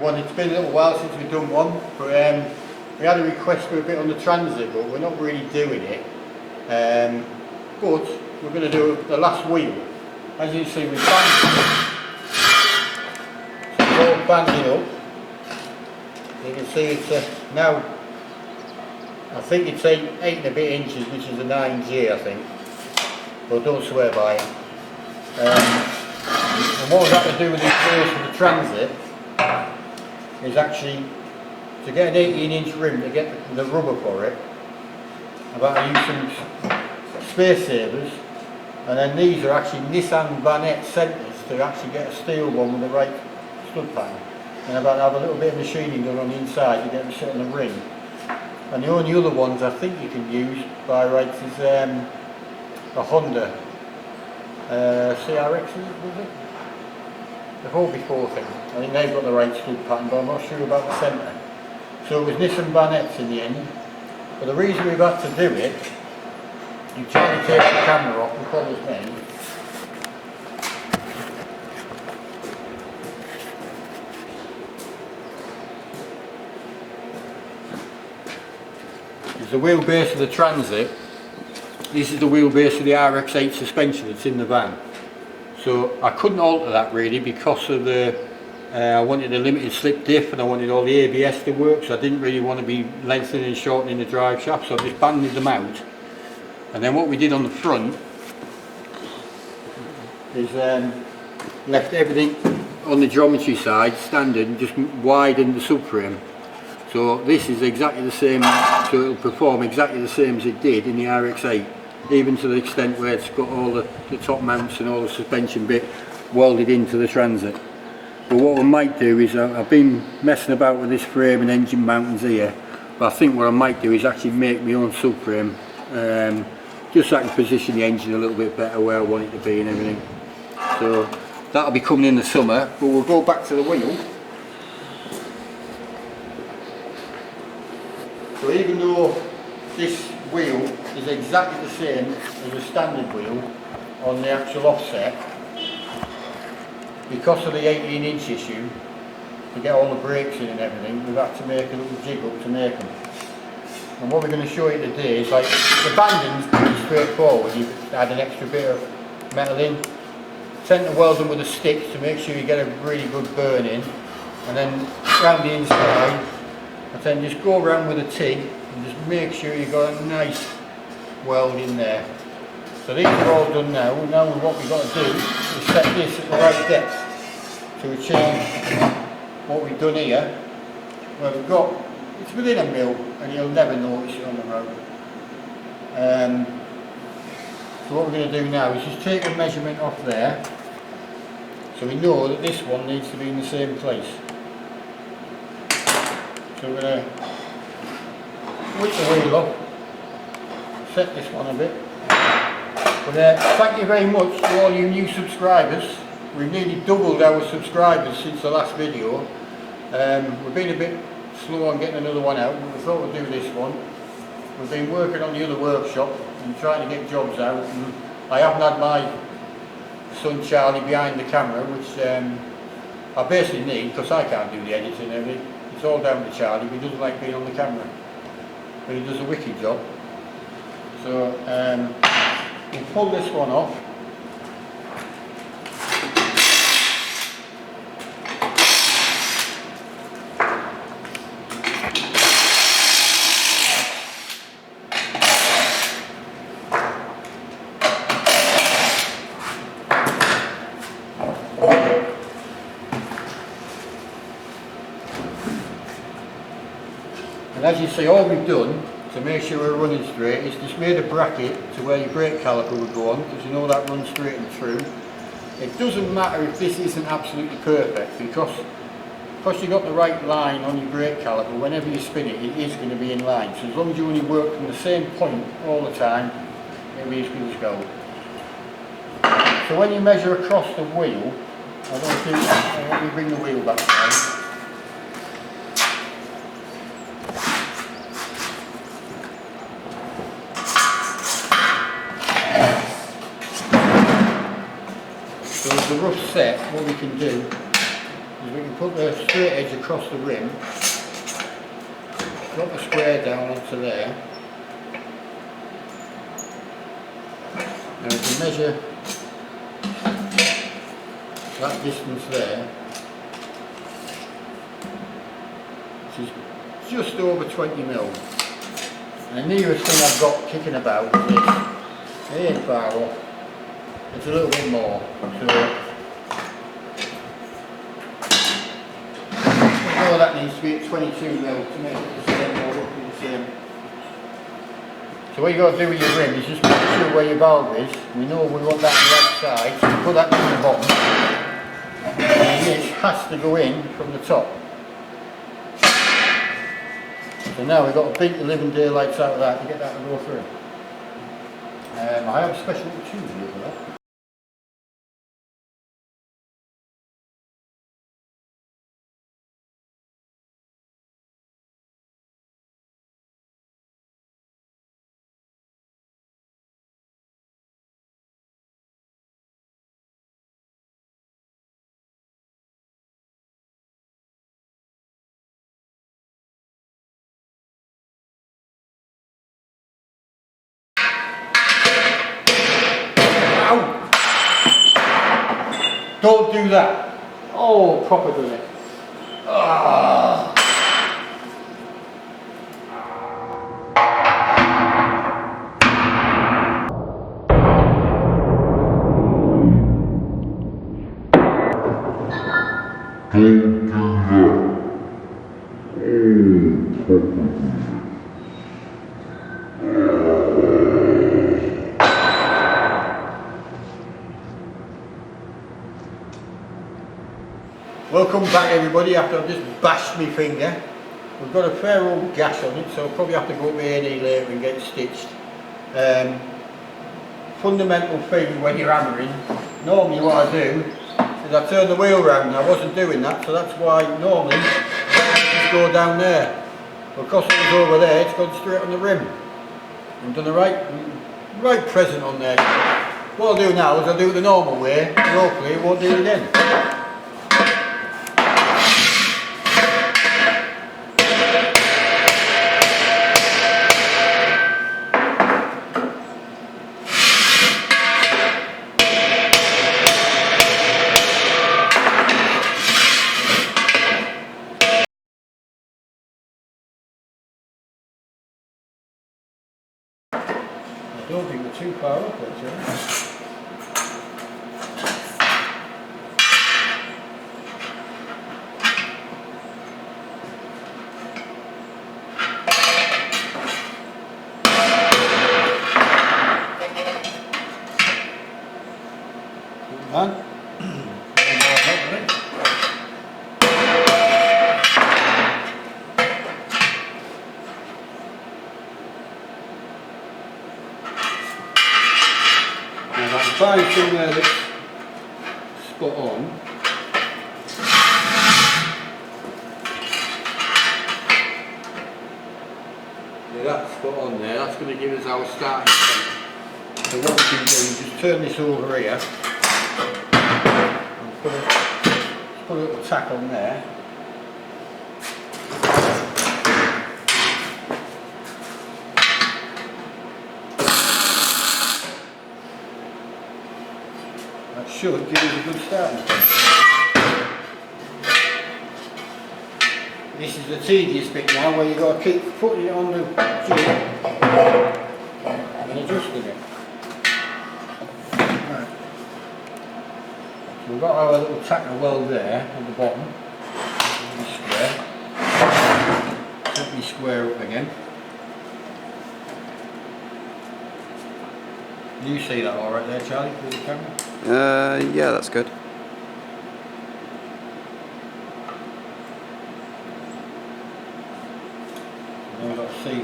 one. It's been a little while since we've done one, but we had a request for a bit on the Transit, but we're not really doing it. But we're going to do the last wheel. As you see, we've banded it. So it's all banded up. You can see it's now, I think it's 8 and a bit inches, which is a 9G, I think. But don't swear by it. And what we've had to do with these wheels for the Transit is actually, to get an 18-inch rim, to get the rubber for it, I've had to use some space savers, and then these are actually Nissan Banet centres to actually get a steel one with the right stud pattern. And I've had to have a little bit of machining done on the inside to get them set on the ring. And the only other ones I think you can use by rights is a Honda CRX, was it? The whole before thing. I think they've got the right stud pattern, but I'm not sure about the centre. So it was Nissan Banets in the end. But the reason we've had to do it, you try to take the camera off and follow me, is the wheelbase of the Transit. This is the wheelbase of the RX-8 suspension that's in the van. So I couldn't alter that really because of the I wanted a limited slip diff and I wanted all the ABS to work, so I didn't really want to be lengthening and shortening the drive shaft, so I just banded them out. And then what we did on the front is left everything on the geometry side standard and just widened the subframe. So this is exactly the same, so it'll perform exactly the same as it did in the RX-8, even to the extent where it's got all the top mounts and all the suspension bit welded into the Transit. But what we might do is, I've been messing about with this frame and engine mountings here, but I think what I might do is actually make my own subframe, just so I can position the engine a little bit better where I want it to be and everything. So that'll be coming in the summer, but we'll go back to the wheel. So even though this wheel is exactly the same as a standard wheel on the actual offset, because of the 18-inch issue, to get all the brakes in and everything, we've had to make a little jig up to make them. And what we're going to show you today is, like, the banding's pretty straightforward. You add an extra bit of metal in, tend to weld them with a stick to make sure you get a really good burn in, and then round the inside, and then just go around with a TIG and just make sure you've got a nice weld in there. So these are all done now. Now what we've got to do is set this at the right depth to achieve what we've done here, where we've got, it's within a mil and you'll never notice it on the road. So what we're going to do now is just take a measurement off there, so we know that this one needs to be in the same place. So we're going to whip the wheel up, set this one a bit. But thank you very much to all you new subscribers. We've nearly doubled our subscribers since the last video. We've been a bit slow on getting another one out, but we thought we'd do this one. We've been working on the other workshop and trying to get jobs out, and I haven't had my son Charlie behind the camera, which I basically need because I can't do the editing and everything. It's all down to Charlie, but he doesn't like being on the camera, but he does a wicked job. So we'll pull this one off. And as you see, all we've done to make sure we're running straight is just made a bracket to where your brake caliper would go on, because you know that runs straight and through. It doesn't matter if this isn't absolutely perfect, because you've got the right line on your brake caliper, whenever you spin it, it is going to be in line. So as long as you only work from the same point all the time, it'll be as good as gold. So when you measure across the wheel, let me bring the wheel back down. So as a rough set, what we can do is we can put the straight edge across the rim, drop the square down onto there. Now we can measure that distance there, which is just over 20 mil. And the nearest thing I've got kicking about is this. It ain't far off. It's a little bit more. So all that needs to be at 22 mil to make it the same or roughly the same. So what you got to do with your rim is just make sure where your valve is. We know we want that on the outside, so put that down the bottom. And this has to go in from the top. So now we've got to beat the living daylights out of that to get that to go through. I have special tubes here for that. Don't do that. Oh, proper doing it. Ah. Don't do that. Oh, proper. Welcome back everybody after I've just bashed my finger. We've got a fair old gash on it, so I'll probably have to go to A&E later and get it stitched. Fundamental thing when you're hammering, normally what I do is I turn the wheel round. I wasn't doing that, so that's why normally I just go down there. But because it was over there, it's gone straight on the rim. I've done the right present on there. What I'll do now is I'll do it the normal way, and hopefully it won't do it again. I don't think we're too far up actually. Man. Now if I can find somewhere that's spot on. Yeah, that's spot on there. That's going to give us our starting point. So what we can do is just turn this over here and put a little tack on there. That should give us a good starting point. This is the tedious bit now where you've got to keep putting it on the jig and adjusting it. Right. So we've got our little tacker weld there on the bottom. The square. Set me square up again. Do you see that alright there, Charlie, with the camera? Yeah, that's good. Now we've got to see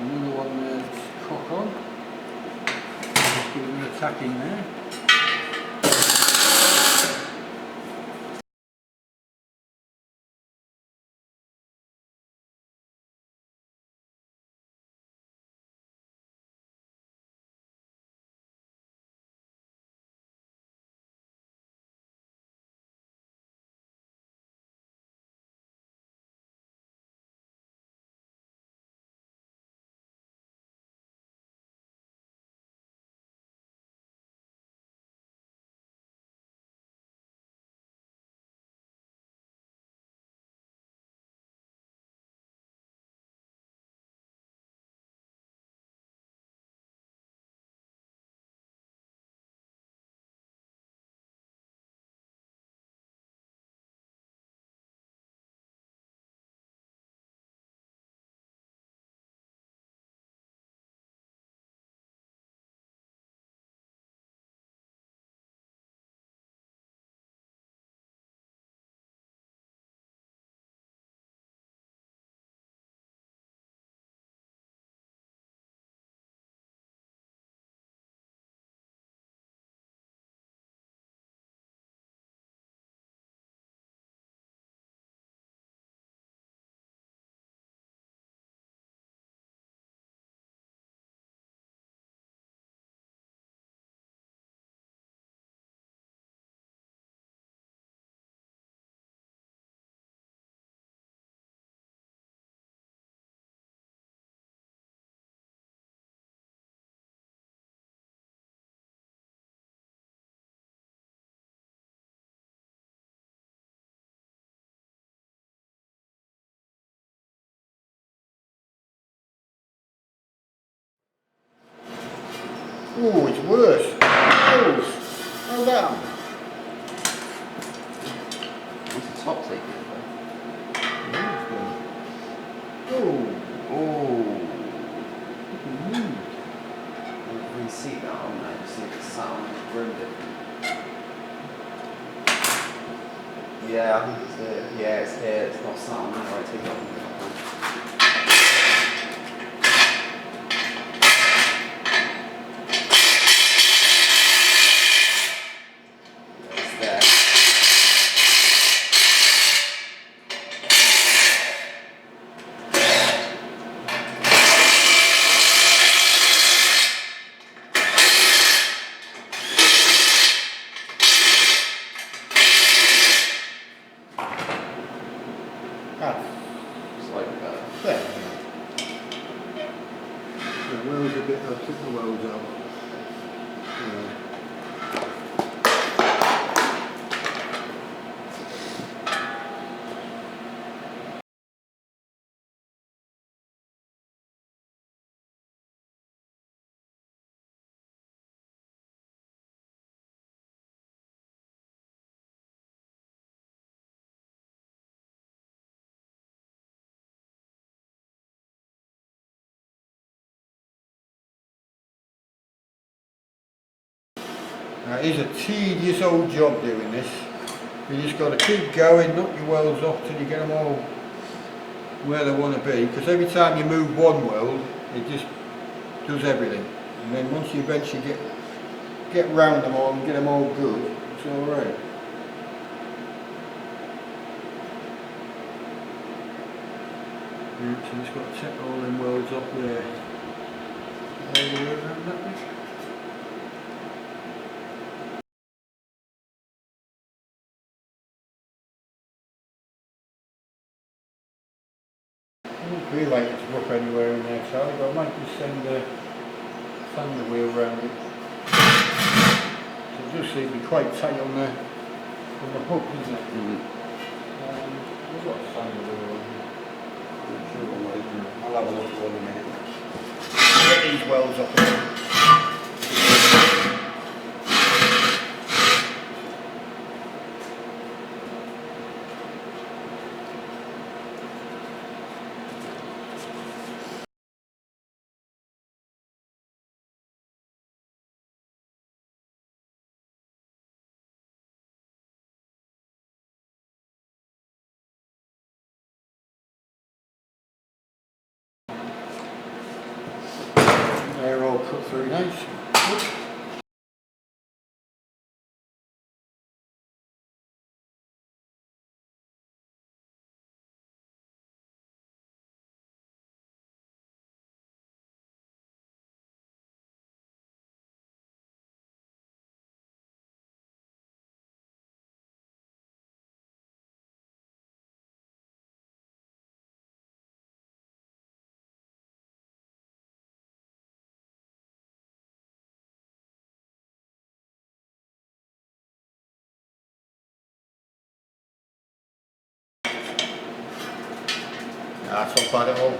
another one there that's cock on. Just give it a tack in there. Oh, it's worse. Oh, hold that. What's the top taking? Oh, Oh. You can see that on there. You see the sound room different. Yeah, I think it's here. Yeah, it's here. It's not sound. Right, take it off. It's there. ah, It's like there. The well's a bit, I took the wells out. Yeah. Now, it is a tedious old job doing this. You just got to keep going, knock your welds off till you get them all where they want to be. Because every time you move one weld, it just does everything. And then once you eventually get round them all and get them all good, it's all right. So just got to take all them welds off there. All the way around that bit. I don't feel like it's rough anywhere in there, Charlie, but I might just sand the wheel round it. So it does seem to be quite tight on the hook, isn't it? We've got to sand the wheel on here. I'll have a look for one in a minute. Get these welds up here. They're all cut through nice. Good. That's not bad at all.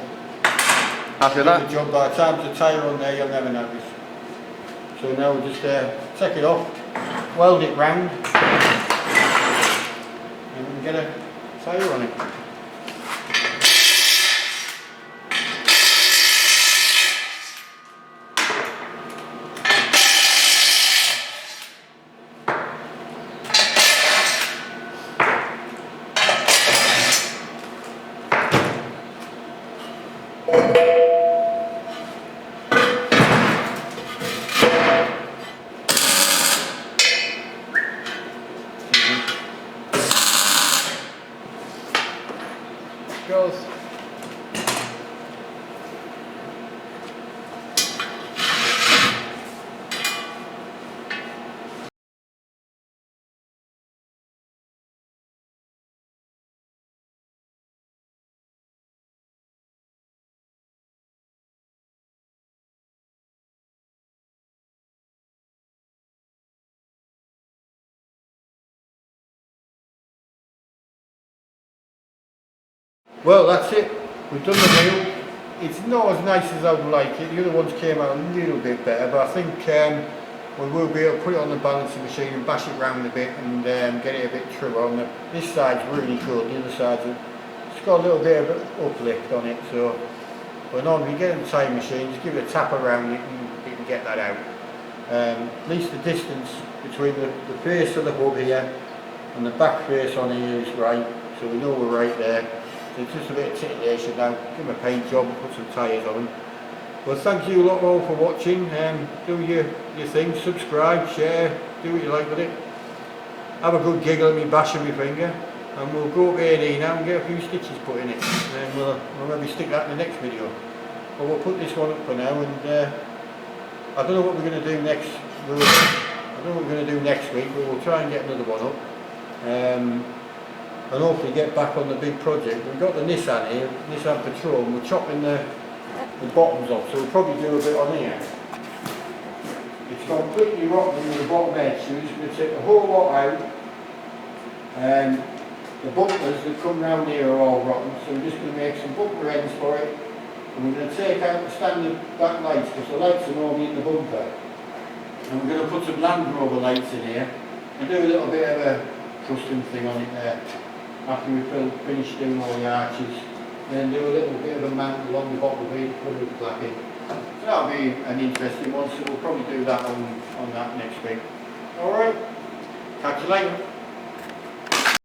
Happy with Do that? the job. By the time there's a tyre on there, you'll never notice. So now we'll just take it off, weld it round, and we can get a tyre on it. Goes. Well, that's it. We've done the wheel. it's not as nice as I would like it. The other ones came out a little bit better, but I think we will be able to put it on the balancing machine and bash it round a bit and get it a bit truer on the. This side's really good, the other side's it's got a little bit of an uplift on it, so but normally you get in the time machine, just give it a tap around it and you can get that out. At least the distance between the face of the hub here and the back face on here is right, so we know we're right there. So it's just a bit of titillation now, give them a paint job, put some tyres on them. Well, thank you a lot all for watching. Do your thing, subscribe, share, do what you like with it. Have a good giggle at me bashing my finger, and we'll go up A&E now and get a few stitches put in it. And then we'll maybe stick that in the next video. But we'll put this one up for now, and I don't know what we're going to do next. I don't know what we're going to do next week, but we'll try and get another one up. And hopefully get back on the big project. We've got the Nissan here, Nissan Patrol, and we're chopping the bottoms off, so we'll probably do a bit on here. It's completely rotten in the bottom edge, so we're just going to take the whole lot out. The bumpers that come round here are all rotten, so we're just going to make some bumper ends for it. And we're going to take out the standard back lights, because the lights are normally in the bumper. And we're going to put some Land Rover lights in here, and do a little bit of a custom thing on it there. After we finish doing all the arches, then do a little bit of a mount along the bottom of it, put a black in. So that'll be an interesting one, so we'll probably do that on that next week. Alright, catch you later.